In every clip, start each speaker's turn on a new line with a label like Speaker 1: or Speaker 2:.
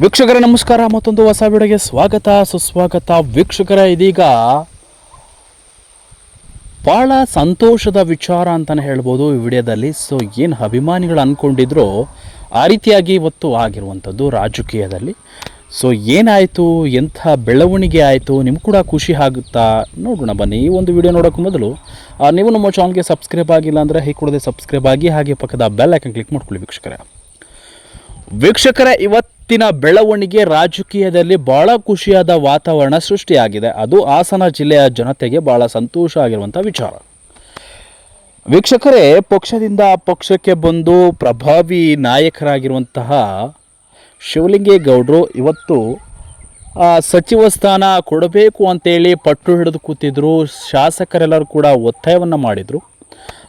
Speaker 1: ವೀಕ್ಷಕರೇ ನಮಸ್ಕಾರ, ಮತ್ತೊಂದು ಹೊಸ ವಿಡಿಯೋಗೆ ಸ್ವಾಗತ ಸುಸ್ವಾಗತ. ವೀಕ್ಷಕರೇ, ಇದೀಗ ಭಾಳ ಸಂತೋಷದ ವಿಚಾರ ಅಂತಲೇ ಹೇಳ್ಬೋದು ಈ ವಿಡಿಯೋದಲ್ಲಿ. ಸೊ ಏನು ಅಭಿಮಾನಿಗಳು ಅಂದ್ಕೊಂಡಿದ್ರು ಆ ರೀತಿಯಾಗಿ ಇವತ್ತು ಆಗಿರುವಂಥದ್ದು ರಾಜಕೀಯದಲ್ಲಿ. ಸೊ ಏನಾಯಿತು, ಎಂಥ ಬೆಳವಣಿಗೆ ಆಯಿತು, ನಿಮ್ಗೆ ಕೂಡ ಖುಷಿ ಆಗುತ್ತಾ ನೋಡೋಣ ಬನ್ನಿ. ಈ ಒಂದು ವಿಡಿಯೋ ನೋಡೋಕ್ಕೆ ಮೊದಲು ನೀವು ನಮ್ಮ ಚಾನಲ್ಗೆ ಸಬ್ಸ್ಕ್ರೈಬ್ ಆಗಿಲ್ಲ ಅಂದರೆ ಹೀಗೆ ಕೂಡದೆ ಸಬ್ಸ್ಕ್ರೈಬ್ ಆಗಿ, ಹಾಗೆ ಪಕ್ಕದ ಬೆಲ್ ಐಕನ್ ಕ್ಲಿಕ್ ಮಾಡ್ಕೊಳ್ಳಿ. ವೀಕ್ಷಕರೇ, ಇವತ್ತಿನ ಬೆಳವಣಿಗೆ ರಾಜಕೀಯದಲ್ಲಿ ಭಾಳ ಖುಷಿಯಾದ ವಾತಾವರಣ ಸೃಷ್ಟಿಯಾಗಿದೆ. ಅದು ಹಾಸನ ಜಿಲ್ಲೆಯ ಜನತೆಗೆ ಭಾಳ ಸಂತೋಷ ಆಗಿರುವಂಥ ವಿಚಾರ. ವೀಕ್ಷಕರೇ, ಪಕ್ಷದಿಂದ ಪಕ್ಷಕ್ಕೆ ಬಂದು ಪ್ರಭಾವಿ ನಾಯಕರಾಗಿರುವಂತಹ ಶಿವಲಿಂಗೇಗೌಡರು ಇವತ್ತು ಸಚಿವ ಸ್ಥಾನ ಕೊಡಬೇಕು ಅಂತೇಳಿ ಪಟ್ಟು ಹಿಡಿದು ಕೂತಿದ್ರು. ಶಾಸಕರೆಲ್ಲರೂ ಕೂಡ ಒತ್ತಾಯವನ್ನು ಮಾಡಿದರು.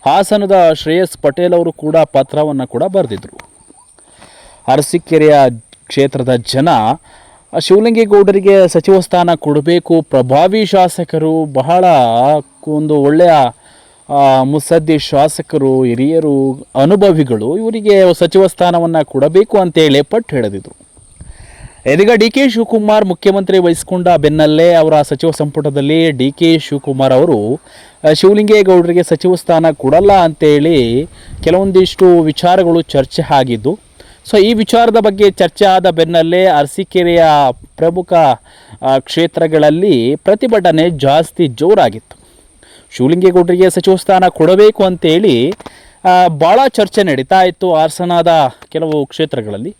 Speaker 1: ಹಾಸನದ ಶ್ರೇಯಸ್ ಪಟೇಲ್ ಅವರು ಕೂಡ ಪತ್ರವನ್ನು ಕೂಡ ಬರೆದಿದ್ರು. ಅರಸೀಕೆರೆಯ ಕ್ಷೇತ್ರದ ಜನ ಶಿವಲಿಂಗೇಗೌಡರಿಗೆ ಸಚಿವ ಸ್ಥಾನ ಕೊಡಬೇಕು, ಪ್ರಭಾವಿ ಶಾಸಕರು, ಬಹಳ ಒಂದು ಒಳ್ಳೆಯ ಮುತ್ಸದ್ದಿ ಶಾಸಕರು, ಹಿರಿಯರು, ಅನುಭವಿಗಳು, ಇವರಿಗೆ ಸಚಿವ ಸ್ಥಾನವನ್ನು ಕೊಡಬೇಕು ಅಂತೇಳಿ ಪಟ್ಟು ಹಿಡಿದಿದ್ರು. ಇದೀಗ ಡಿ ಕೆ ಶಿವಕುಮಾರ್ ಮುಖ್ಯಮಂತ್ರಿ ವಹಿಸಿಕೊಂಡ ಬೆನ್ನಲ್ಲೇ ಅವರ ಸಚಿವ ಸಂಪುಟದಲ್ಲಿ ಡಿ ಕೆ ಶಿವಕುಮಾರ್ ಅವರು ಶಿವಲಿಂಗೇಗೌಡರಿಗೆ ಸಚಿವ ಸ್ಥಾನ ಕೊಡಲ್ಲ ಅಂತೇಳಿ ಕೆಲವೊಂದಿಷ್ಟು ವಿಚಾರಗಳು ಚರ್ಚೆ ಆಗಿದ್ದು. ಸೊ ಈ ವಿಚಾರದ ಬಗ್ಗೆ ಚರ್ಚೆ ಆದ ಬೆನ್ನಲ್ಲೇ ಅರಸೀಕೆರೆಯ ಪ್ರಮುಖ ಕ್ಷೇತ್ರಗಳಲ್ಲಿ ಪ್ರತಿಭಟನೆ ಜಾಸ್ತಿ ಜೋರಾಗಿತ್ತು. ಶಿವಲಿಂಗೇಗೌಡರಿಗೆ ಸಚಿವ ಸ್ಥಾನ ಕೊಡಬೇಕು ಅಂತೇಳಿ ಭಾಳ ಚರ್ಚೆ ನಡೀತಾ ಇತ್ತು ಹಾಸನದ ಕೆಲವು ಕ್ಷೇತ್ರಗಳಲ್ಲಿ.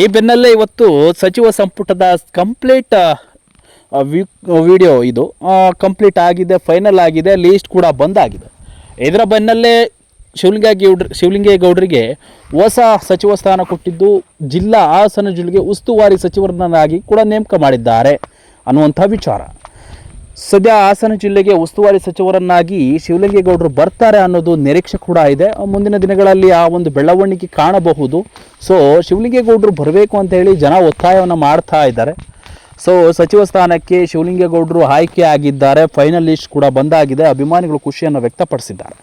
Speaker 1: ಈ ಬೆನ್ನಲ್ಲೇ ಇವತ್ತು ಸಚಿವ ಸಂಪುಟದ ಕಂಪ್ಲೀಟ್ ವಿಡಿಯೋ ಇದು ಕಂಪ್ಲೀಟ್ ಆಗಿದೆ, ಫೈನಲ್ ಆಗಿದೆ, ಲೀಸ್ಟ್ ಕೂಡ ಬಂದಾಗಿದೆ. ಇದರ ಬೆನ್ನಲ್ಲೇ ಶಿವಲಿಂಗೇಗೌಡರಿಗೆ ಹೊಸ ಸಚಿವ ಸ್ಥಾನ ಕೊಟ್ಟಿದ್ದು, ಹಾಸನ ಜಿಲ್ಲೆಗೆ ಉಸ್ತುವಾರಿ ಸಚಿವರನ್ನಾಗಿ ಕೂಡ ನೇಮಕ ಮಾಡಿದ್ದಾರೆ ಅನ್ನುವಂಥ ವಿಚಾರ. ಸದ್ಯ ಹಾಸನ ಜಿಲ್ಲೆಗೆ ಉಸ್ತುವಾರಿ ಸಚಿವರನ್ನಾಗಿ ಶಿವಲಿಂಗೇಗೌಡರು ಬರ್ತಾರೆ ಅನ್ನೋದು ನಿರೀಕ್ಷೆ ಕೂಡ ಇದೆ. ಮುಂದಿನ ದಿನಗಳಲ್ಲಿ ಆ ಒಂದು ಬೆಳವಣಿಗೆ ಕಾಣಬಹುದು. ಸೊ ಶಿವಲಿಂಗೇಗೌಡರು ಬರಬೇಕು ಅಂತ ಹೇಳಿ ಜನ ಒತ್ತಾಯವನ್ನು ಮಾಡ್ತಾ ಇದ್ದಾರೆ. ಸೊ ಸಚಿವ ಸ್ಥಾನಕ್ಕೆ ಶಿವಲಿಂಗೇಗೌಡರು ಆಯ್ಕೆ ಆಗಿದ್ದಾರೆ. ಫೈನಲ್ ಲಿಸ್ಟ್ ಕೂಡ ಬಂದಾಗಿದೆ. ಅಭಿಮಾನಿಗಳು ಖುಷಿಯನ್ನು ವ್ಯಕ್ತಪಡಿಸಿದ್ದಾರೆ.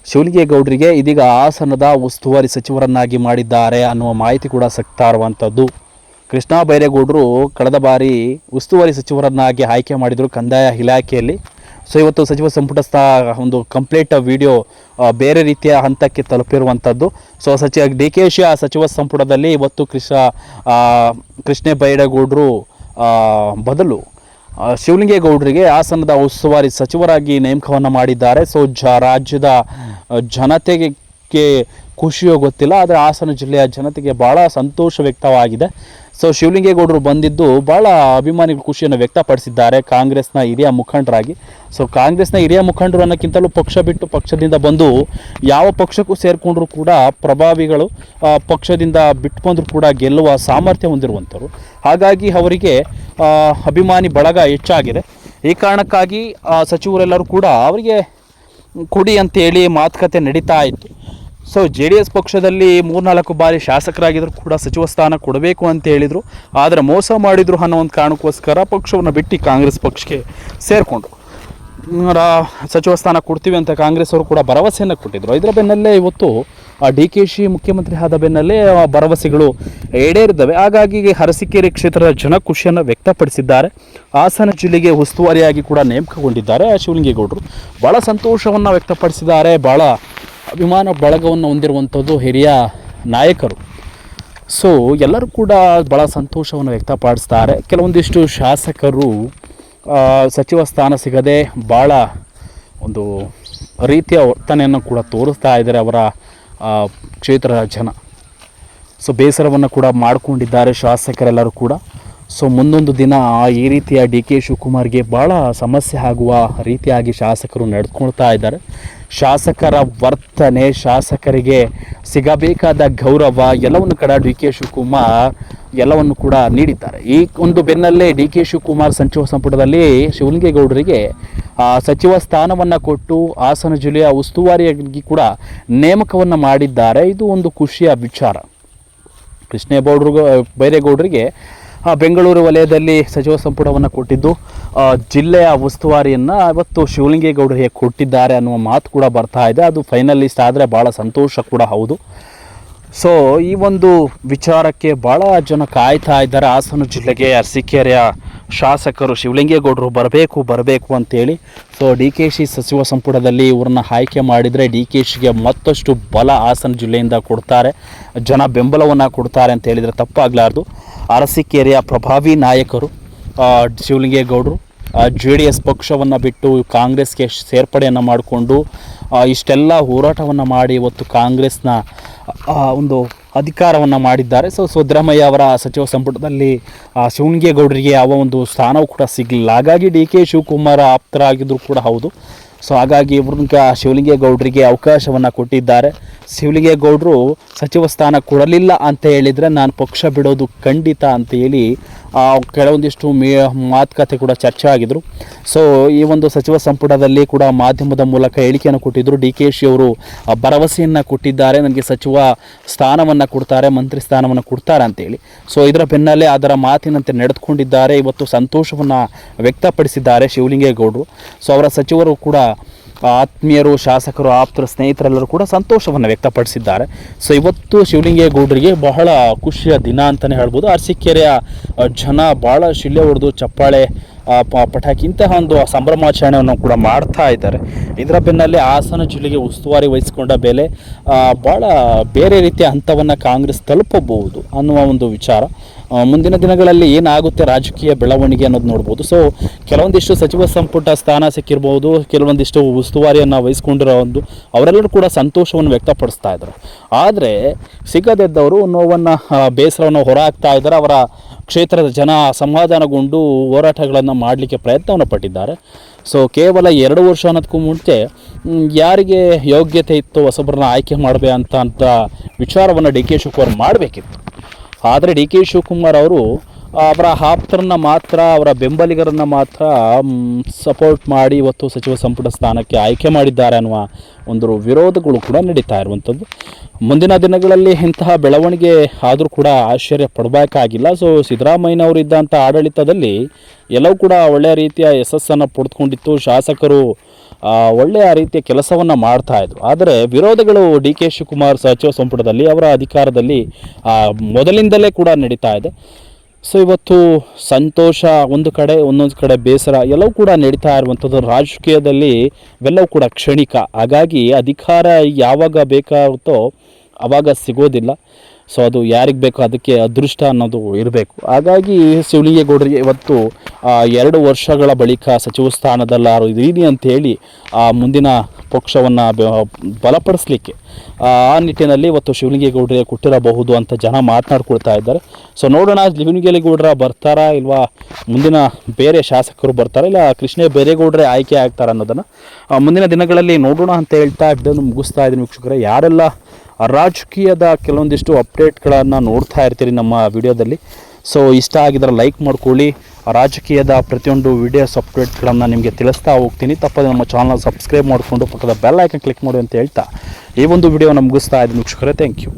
Speaker 1: ಶಿವಲಿಂಗೇಗೌಡರಿಗೆ ಇದೀಗ ಹಾಸನದ ಉಸ್ತುವಾರಿ ಸಚಿವರನ್ನಾಗಿ ಮಾಡಿದ್ದಾರೆ ಅನ್ನುವ ಮಾಹಿತಿ ಕೂಡ ಸಿಗ್ತಾ ಇರುವಂಥದ್ದು. ಕೃಷ್ಣ ಬೈರೇಗೌಡರು ಕಳೆದ ಬಾರಿ ಉಸ್ತುವಾರಿ ಸಚಿವರನ್ನಾಗಿ ಆಯ್ಕೆ ಮಾಡಿದರು ಕಂದಾಯ ಇಲಾಖೆಯಲ್ಲಿ. ಸೊ ಇವತ್ತು ಸಚಿವ ಸಂಪುಟ ಒಂದು ಕಂಪ್ಲೀಟ್ ವಿಡಿಯೋ ಬೇರೆ ರೀತಿಯ ಹಂತಕ್ಕೆ ತಲುಪಿರುವಂಥದ್ದು. ಸೊ ಡಿ ಕೆ ಶಿ ಸಚಿವ ಸಂಪುಟದಲ್ಲಿ ಇವತ್ತು ಕೃಷ್ಣ ಬೈರೇಗೌಡರು ಬದಲು ಶಿವಲಿಂಗೇಗೌಡರಿಗೆ ಹಾಸನದ ಉಸ್ತುವಾರಿ ಸಚಿವರಾಗಿ ನೇಮಕವನ್ನು ಮಾಡಿದ್ದಾರೆ. ಸೊ ರಾಜ್ಯದ ಜನತೆಗೆ ಖುಷಿಯೋ ಗೊತ್ತಿಲ್ಲ, ಆದರೆ ಹಾಸನ ಜಿಲ್ಲೆಯ ಜನತೆಗೆ ಭಾಳ ಸಂತೋಷ ವ್ಯಕ್ತವಾಗಿದೆ. ಸೊ ಶಿವಲಿಂಗೇಗೌಡರು ಬಂದಿದ್ದು ಭಾಳ ಅಭಿಮಾನಿಗಳು ಖುಷಿಯನ್ನು ವ್ಯಕ್ತಪಡಿಸಿದ್ದಾರೆ ಕಾಂಗ್ರೆಸ್ನ ಹಿರಿಯ ಮುಖಂಡರಾಗಿ. ಸೊ ಕಾಂಗ್ರೆಸ್ನ ಹಿರಿಯ ಮುಖಂಡರು ಅನ್ನೋಕ್ಕಿಂತಲೂ ಪಕ್ಷ ಬಿಟ್ಟು ಪಕ್ಷದಿಂದ ಬಂದು ಯಾವ ಪಕ್ಷಕ್ಕೂ ಸೇರಿಕೊಂಡ್ರೂ ಕೂಡ ಪ್ರಭಾವಿಗಳು ಪಕ್ಷದಿಂದ ಬಿಟ್ಟು ಬಂದರೂ ಕೂಡ ಗೆಲ್ಲುವ ಸಾಮರ್ಥ್ಯ ಹೊಂದಿರುವಂಥವ್ರು. ಹಾಗಾಗಿ ಅವರಿಗೆ ಅಭಿಮಾನಿ ಬಳಗ ಹೆಚ್ಚಾಗಿದೆ. ಈ ಕಾರಣಕ್ಕಾಗಿ ಸಚಿವರೆಲ್ಲರೂ ಕೂಡ ಅವರಿಗೆ ಕೊಡಿ ಅಂತೇಳಿ ಮಾತುಕತೆ ನಡೀತಾ ಇತ್ತು. ಸೊ JDS ಪಕ್ಷದಲ್ಲಿ 3-4 ಬಾರಿ ಶಾಸಕರಾಗಿದ್ದರೂ ಕೂಡ ಸಚಿವ ಸ್ಥಾನ ಕೊಡಬೇಕು ಅಂತ ಹೇಳಿದರು, ಆದರೆ ಮೋಸ ಮಾಡಿದರು ಅನ್ನೋ ಒಂದು ಕಾರಣಕ್ಕೋಸ್ಕರ ಪಕ್ಷವನ್ನು ಬಿಟ್ಟು ಕಾಂಗ್ರೆಸ್ ಪಕ್ಷಕ್ಕೆ ಸೇರಿಕೊಂಡ್ರು. ಸಚಿವ ಸ್ಥಾನ ಕೊಡ್ತೀವಿ ಅಂತ ಕಾಂಗ್ರೆಸ್ ಅವರು ಕೂಡ ಭರವಸೆಯನ್ನು ಕೊಟ್ಟಿದ್ದರು. ಇದರ ಬೆನ್ನಲ್ಲೇ ಇವತ್ತು DKC ಮುಖ್ಯಮಂತ್ರಿ ಆದ ಬೆನ್ನಲ್ಲೇ ಭರವಸೆಗಳು ಈಡೇರಿದ್ದಾವೆ. ಹಾಗಾಗಿ ಅರಸೀಕೆರೆ ಕ್ಷೇತ್ರದ ಜನ ಖುಷಿಯನ್ನು ವ್ಯಕ್ತಪಡಿಸಿದ್ದಾರೆ. ಹಾಸನ ಜಿಲ್ಲೆಗೆ ಉಸ್ತುವಾರಿಯಾಗಿ ಕೂಡ ನೇಮಕಗೊಂಡಿದ್ದಾರೆ ಶಿವಲಿಂಗೇಗೌಡರು. ಭಾಳ ಸಂತೋಷವನ್ನು ವ್ಯಕ್ತಪಡಿಸಿದ್ದಾರೆ. ಭಾಳ ಅಭಿಮಾನ ಬಳಗವನ್ನು ಹೊಂದಿರುವಂಥದ್ದು ಹಿರಿಯ ನಾಯಕರು. ಸೊ ಎಲ್ಲರೂ ಕೂಡ ಭಾಳ ಸಂತೋಷವನ್ನು ವ್ಯಕ್ತಪಡಿಸ್ತಾರೆ. ಕೆಲವೊಂದಿಷ್ಟು ಶಾಸಕರು ಸಚಿವ ಸ್ಥಾನ ಸಿಗದೆ ಭಾಳ ಒಂದು ರೀತಿಯ ವರ್ತನೆಯನ್ನು ಕೂಡ ತೋರಿಸ್ತಾ ಇದ್ದಾರೆ ಅವರ ಕ್ಷೇತ್ರದ ಜನ. ಸೊ ಬೇಸರವನ್ನು ಕೂಡ ಮಾಡಿಕೊಂಡಿದ್ದಾರೆ ಶಾಸಕರೆಲ್ಲರೂ ಕೂಡ. ಸೊ ಮುಂದೊಂದು ದಿನ ಈ ರೀತಿಯ DK ಶಿವಕುಮಾರ್ಗೆ ಭಾಳ ಸಮಸ್ಯೆ ಆಗುವ ರೀತಿಯಾಗಿ ಶಾಸಕರು ನಡೆದುಕೊಳ್ತಾ ಇದ್ದಾರೆ. ಶಾಸಕರ ವರ್ತನೆ, ಶಾಸಕರಿಗೆ ಸಿಗಬೇಕಾದ ಗೌರವ ಎಲ್ಲವನ್ನು ಕೂಡ DK ಶಿವಕುಮಾರ್ ಎಲ್ಲವನ್ನು ಕೂಡ ನೀಡಿದ್ದಾರೆ. ಈ ಒಂದು ಬೆನ್ನಲ್ಲೇ DK ಶಿವಕುಮಾರ್ ಸಚಿವ ಸಂಪುಟದಲ್ಲಿ ಶಿವಲಿಂಗೇಗೌಡರಿಗೆ ಸಚಿವ ಸ್ಥಾನವನ್ನು ಕೊಟ್ಟು ಹಾಸನ ಜಿಲ್ಲೆಯ ಉಸ್ತುವಾರಿಯಾಗಿ ಕೂಡ ನೇಮಕವನ್ನು ಮಾಡಿದ್ದಾರೆ. ಇದು ಒಂದು ಖುಷಿಯ ವಿಚಾರ. ಕೃಷ್ಣ ಬೈರೇಗೌಡರಿಗೆ ಬೆಂಗಳೂರು ವಲಯದಲ್ಲಿ ಸಚಿವ ಸಂಪುಟವನ್ನು ಕೊಟ್ಟಿದ್ದು, ಜಿಲ್ಲೆಯ ಉಸ್ತುವಾರಿಯನ್ನು ಇವತ್ತು ಶಿವಲಿಂಗೇಗೌಡರಿಗೆ ಕೊಟ್ಟಿದ್ದಾರೆ ಅನ್ನುವ ಮಾತು ಕೂಡ ಬರ್ತಾ ಇದೆ. ಅದು ಫೈನಲ್ ಲಿಸ್ಟ್ ಆದರೆ ಭಾಳ ಸಂತೋಷ ಕೂಡ ಹೌದು. ಸೊ ಈ ಒಂದು ವಿಚಾರಕ್ಕೆ ಭಾಳ ಜನ ಕಾಯ್ತಾ ಇದ್ದಾರೆ. ಹಾಸನ ಜಿಲ್ಲೆಗೆ ಅರಸೀಕೆರೆಯ ಶಾಸಕರು ಶಿವಲಿಂಗೇಗೌಡರು ಬರಬೇಕು ಅಂತೇಳಿ. ಸೊ DKಶಿ ಸಚಿವ ಸಂಪುಟದಲ್ಲಿ ಇವ್ರನ್ನ ಆಯ್ಕೆ ಮಾಡಿದರೆ DKಶಿಗೆ ಮತ್ತಷ್ಟು ಬಲ ಹಾಸನ ಜಿಲ್ಲೆಯಿಂದ ಕೊಡ್ತಾರೆ, ಜನ ಬೆಂಬಲವನ್ನು ಕೊಡ್ತಾರೆ ಅಂತ ಹೇಳಿದರೆ ತಪ್ಪಾಗಲಾರ್ದು. ಅರಸೀಕೆರೆಯ ಪ್ರಭಾವಿ ನಾಯಕರು ಶಿವಲಿಂಗೇಗೌಡರು JDS ಪಕ್ಷವನ್ನು ಬಿಟ್ಟು ಕಾಂಗ್ರೆಸ್ಗೆ ಸೇರ್ಪಡೆಯನ್ನು ಮಾಡಿಕೊಂಡು ಇಷ್ಟೆಲ್ಲ ಹೋರಾಟವನ್ನು ಮಾಡಿ ಇವತ್ತು ಕಾಂಗ್ರೆಸ್ನ ಒಂದು ಅಧಿಕಾರವನ್ನು ಮಾಡಿದ್ದಾರೆ. ಸೊ ಸಿದ್ದರಾಮಯ್ಯ ಅವರ ಸಚಿವ ಸಂಪುಟದಲ್ಲಿ ಶಿವಲಿಂಗೇಗೌಡರಿಗೆ ಯಾವ ಒಂದು ಸ್ಥಾನವೂ ಕೂಡ ಸಿಗಲಿಲ್ಲ. ಹಾಗಾಗಿ DK ಶಿವಕುಮಾರ್ ಆಪ್ತರಾಗಿದ್ದರೂ ಕೂಡ ಹೌದು. ಸೊ ಹಾಗಾಗಿ ಇವ್ರಿಗೆ ಶಿವಲಿಂಗೇಗೌಡರಿಗೆ ಅವಕಾಶವನ್ನು ಕೊಟ್ಟಿದ್ದಾರೆ. ಶಿವಲಿಂಗೇಗೌಡರು ಸಚಿವ ಸ್ಥಾನ ಕೊಡಲಿಲ್ಲ ಅಂತ ಹೇಳಿದರೆ ನಾನು ಪಕ್ಷ ಬಿಡೋದು ಖಂಡಿತ ಅಂತ ಹೇಳಿ ಕೆಲವೊಂದಿಷ್ಟು ಮಾತುಕತೆ ಕೂಡ ಚರ್ಚೆ ಆಗಿದ್ರು. ಸೊ ಈ ಒಂದು ಸಚಿವ ಸಂಪುಟದಲ್ಲಿ ಕೂಡ ಮಾಧ್ಯಮದ ಮೂಲಕ ಹೇಳಿಕೆಯನ್ನು ಕೊಟ್ಟಿದ್ದರು. DKಶಿ ಅವರು ಭರವಸೆಯನ್ನು ಕೊಟ್ಟಿದ್ದಾರೆ, ನನಗೆ ಸಚಿವ ಸ್ಥಾನವನ್ನು ಕೊಡ್ತಾರೆ, ಮಂತ್ರಿ ಸ್ಥಾನವನ್ನು ಕೊಡ್ತಾರೆ ಅಂತೇಳಿ. ಸೊ ಇದರ ಬೆನ್ನಲ್ಲೇ ಅದರ ಮಾತಿನಂತೆ ನಡೆದುಕೊಂಡಿದ್ದಾರೆ. ಇವತ್ತು ಸಂತೋಷವನ್ನು ವ್ಯಕ್ತಪಡಿಸಿದ್ದಾರೆ ಶಿವಲಿಂಗೇಗೌಡರು. ಸೊ ಅವರ ಸಚಿವರು ಕೂಡ ಆತ್ಮೀಯರು, ಶಾಸಕರು, ಆಪ್ತರು, ಸ್ನೇಹಿತರೆಲ್ಲರೂ ಕೂಡ ಸಂತೋಷವನ್ನು ವ್ಯಕ್ತಪಡಿಸಿದ್ದಾರೆ. ಸೊ ಇವತ್ತು ಶಿವಲಿಂಗೇಗೌಡರಿಗೆ ಬಹಳ ಖುಷಿಯ ದಿನ ಅಂತಲೇ ಹೇಳ್ಬೋದು. ಅರಸೀಕೆರೆಯ ಜನ ಭಾಳ ಶಿಳ್ಳೆ ಹೊಡೆದು ಚಪ್ಪಾಳೆ, ಪಟಾಕಿ ಇಂತಹ ಒಂದು ಸಂಭ್ರಮಾಚರಣೆಯನ್ನು ಕೂಡ ಮಾಡ್ತಾ ಇದ್ದಾರೆ. ಇದರ ಬೆನ್ನಲ್ಲೇ ಹಾಸನ ಜಿಲ್ಲೆಗೆ ಉಸ್ತುವಾರಿ ವಹಿಸಿಕೊಂಡ ಬೆಲೆ ಭಾಳ ಬೇರೆ ರೀತಿಯ ಹಂತವನ್ನು ಕಾಂಗ್ರೆಸ್ ತಲುಪಬಹುದು ಅನ್ನುವ ಒಂದು ವಿಚಾರ. ಮುಂದಿನ ದಿನಗಳಲ್ಲಿ ಏನಾಗುತ್ತೆ ರಾಜಕೀಯ ಬೆಳವಣಿಗೆ ಅನ್ನೋದು ನೋಡ್ಬೋದು. ಸೊ ಕೆಲವೊಂದಿಷ್ಟು ಸಚಿವ ಸಂಪುಟ ಸ್ಥಾನ ಸಿಕ್ಕಿರ್ಬೋದು, ಕೆಲವೊಂದಿಷ್ಟು ಉಸ್ತುವಾರಿಯನ್ನು ವಹಿಸ್ಕೊಂಡಿರೋ ಒಂದು ಅವರೆಲ್ಲರೂ ಕೂಡ ಸಂತೋಷವನ್ನು ವ್ಯಕ್ತಪಡಿಸ್ತಾ ಇದ್ದಾರೆ. ಆದರೆ ಸಿಗದಿದ್ದವರು ನೋವನ್ನು, ಬೇಸರವನ್ನು ಹೊರಹಾಕ್ತಾ ಇದ್ದಾರೆ. ಅವರ ಕ್ಷೇತ್ರದ ಜನ ಸಮಾಧಾನಗೊಂಡು ಹೋರಾಟಗಳನ್ನು ಮಾಡಲಿಕ್ಕೆ ಪ್ರಯತ್ನವನ್ನು ಪಟ್ಟಿದ್ದಾರೆ. ಸೊ ಕೇವಲ 2 ವರ್ಷ ಅನ್ನೋದಕ್ಕೂ ಮುಂಚೆ ಯಾರಿಗೆ ಯೋಗ್ಯತೆ ಇತ್ತು ಹೊಸಬರನ್ನ ಆಯ್ಕೆ ಮಾಡಬೇಕಂತ ವಿಚಾರವನ್ನು DK ಶಿವಕುಮಾರ್ ಮಾಡಬೇಕಿತ್ತು. ಆದರೆ DK ಶಿವಕುಮಾರ್ ಅವರು ಅವರ ಆಪ್ತರನ್ನು ಮಾತ್ರ, ಅವರ ಬೆಂಬಲಿಗರನ್ನು ಮಾತ್ರ ಸಪೋರ್ಟ್ ಮಾಡಿ ಇವತ್ತು ಸಚಿವ ಸಂಪುಟ ಸ್ಥಾನಕ್ಕೆ ಆಯ್ಕೆ ಮಾಡಿದ್ದಾರೆ ಅನ್ನುವ ಒಂದು ವಿರೋಧಗಳು ಕೂಡ ನಡೀತಾ ಇರುವಂಥದ್ದು. ಮುಂದಿನ ದಿನಗಳಲ್ಲಿ ಇಂತಹ ಬೆಳವಣಿಗೆ ಆದರೂ ಕೂಡ ಆಶ್ಚರ್ಯ ಪಡಬೇಕಾಗಿಲ್ಲ. ಸೊ ಸಿದ್ದರಾಮಯ್ಯನವರು ಇದ್ದಂಥ ಆಡಳಿತದಲ್ಲಿ ಎಲ್ಲವೂ ಕೂಡ ಒಳ್ಳೆಯ ರೀತಿಯ ಯಶಸ್ಸನ್ನು ಪಡೆದುಕೊಂಡಿತ್ತು. ಶಾಸಕರು ಒಳ್ಳೆಯ ರೀತಿಯ ಕೆಲಸವನ್ನು ಮಾಡ್ತಾಯಿದ್ರು. ಆದರೆ ವಿರೋಧಗಳು DK ಶಿವಕುಮಾರ್ ಸಚಿವ ಸಂಪುಟದಲ್ಲಿ, ಅವರ ಅಧಿಕಾರದಲ್ಲಿ ಮೊದಲಿಂದಲೇ ಕೂಡ ನಡೀತಾ ಇದೆ. ಸೊ ಇವತ್ತು ಸಂತೋಷ ಒಂದು ಕಡೆ, ಒಂದೊಂದು ಕಡೆ ಬೇಸರ, ಎಲ್ಲವೂ ಕೂಡ ನಡೀತಾ ಇರುವಂಥದ್ದು. ರಾಜಕೀಯದಲ್ಲಿ ಇವೆಲ್ಲವೂ ಕೂಡ ಕ್ಷಣಿಕ. ಹಾಗಾಗಿ ಅಧಿಕಾರ ಯಾವಾಗ ಬೇಕಾಗುತ್ತೋ ಆವಾಗ ಸಿಗೋದಿಲ್ಲ. ಸೊ ಅದು ಯಾರಿಗೆ ಬೇಕೋ ಅದಕ್ಕೆ ಅದೃಷ್ಟ ಅನ್ನೋದು ಇರಬೇಕು. ಹಾಗಾಗಿ ಶಿವಲಿಂಗೇಗೌಡರಿಗೆ ಇವತ್ತು 2 ವರ್ಷಗಳ ಬಳಿಕ ಸಚಿವ ಸ್ಥಾನದಲ್ಲಾರು ಇದೀನಿ ಅಂಥೇಳಿ ಮುಂದಿನ ಪಕ್ಷವನ್ನು ಬಲಪಡಿಸಲಿಕ್ಕೆ ಆ ನಿಟ್ಟಿನಲ್ಲಿ ಇವತ್ತು ಶಿವಲಿಂಗೇಗೌಡರಿಗೆ ಕೊಟ್ಟಿರಬಹುದು ಅಂತ ಜನ ಮಾತನಾಡ್ಕೊಳ್ತಾ ಇದ್ದಾರೆ. ಸೊ ನೋಡೋಣ ಶಿವಲಿಂಗೇಗೌಡರ ಬರ್ತಾರಾ ಇಲ್ವಾ, ಮುಂದಿನ ಬೇರೆ ಶಾಸಕರು ಬರ್ತಾರಾ, ಇಲ್ಲ ಕೃಷ್ಣ ಬೈರೇಗೌಡರೇ ಆಯ್ಕೆ ಆಗ್ತಾರೆ ಅನ್ನೋದನ್ನು ಮುಂದಿನ ದಿನಗಳಲ್ಲಿ ನೋಡೋಣ ಅಂತ ಹೇಳ್ತಾ ಇದನ್ನು ಮುಗಿಸ್ತಾ ಇದ್ದೀನಿ. ವೀಕ್ಷಕರೇ, ಯಾರೆಲ್ಲ ರಾಜಕೀಯದ ಕೆಲವೊಂದಿಷ್ಟು ಅಪ್ಡೇಟ್ಗಳನ್ನು ನೋಡ್ತಾ ಇರ್ತೀರಿ ನಮ್ಮ ವಿಡಿಯೋದಲ್ಲಿ, ಸೊ ಇಷ್ಟ ಆಗಿದ್ರೆ ಲೈಕ್ ಮಾಡ್ಕೊಳ್ಳಿ. ರಾಜಕೀಯದ ಪ್ರತಿಯೊಂದು ವಿಡಿಯೋಸ್ ಅಪ್ಡೇಟ್ಗಳನ್ನು ನಿಮಗೆ ತಿಳಿಸ್ತಾ ಹೋಗ್ತೀನಿ. ತಪ್ಪದೆ ನಮ್ಮ ಚಾನಲ್ ಸಬ್ಸ್ಕ್ರೈಬ್ ಮಾಡಿಕೊಂಡು ಪಕ್ಕದ ಬೆಲ್ ಐಕನ್ ಕ್ಲಿಕ್ ಮಾಡಿ ಅಂತ ಹೇಳ್ತಾ ಈ ಒಂದು ವಿಡಿಯೋನ ಮುಗಿಸ್ತಾ ಇದ್ದೀನಿ ವೀಕ್ಷಕರೇ. Thank you.